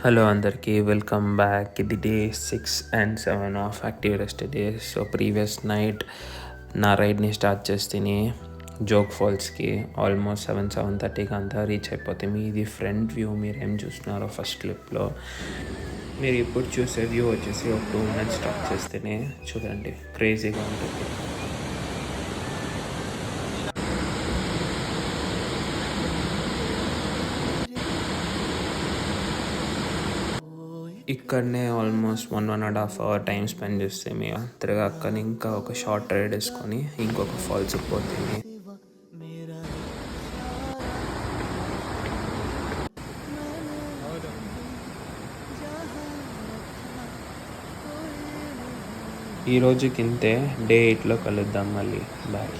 Hello అందరికీ welcome back. ఇది day 6 and 7 of active rest day. So previous night నా రైడ్ని start చేస్తేనే Jog ఫాల్స్కి almost 7:30కి అంతా రీచ్ అయిపోతాయి. ఇది ఫ్రంట్ వ్యూ మీరు ఏం చూస్తున్నారో ఫస్ట్ క్లిప్లో. మీరు ఇప్పుడు చూసే వ్యూ వచ్చేసి ఒక 2 minutes స్టార్ట్ చేస్తేనే చూడండి, క్రేజీగా ఉంటుంది. ఇక్కడనే ఆల్మోస్ట్ 1.5 hour టైం స్పెండ్ చేస్తే మేము తిరగా అక్కని ఇంకా ఒక షార్ట్ రైడ్ వేసుకొని ఇంకొక ఫాల్స్కి పోతుంది. ఈ రోజుకి ఇంతే. డే 8లో కలుద్దాం మళ్ళీ. బాయ్.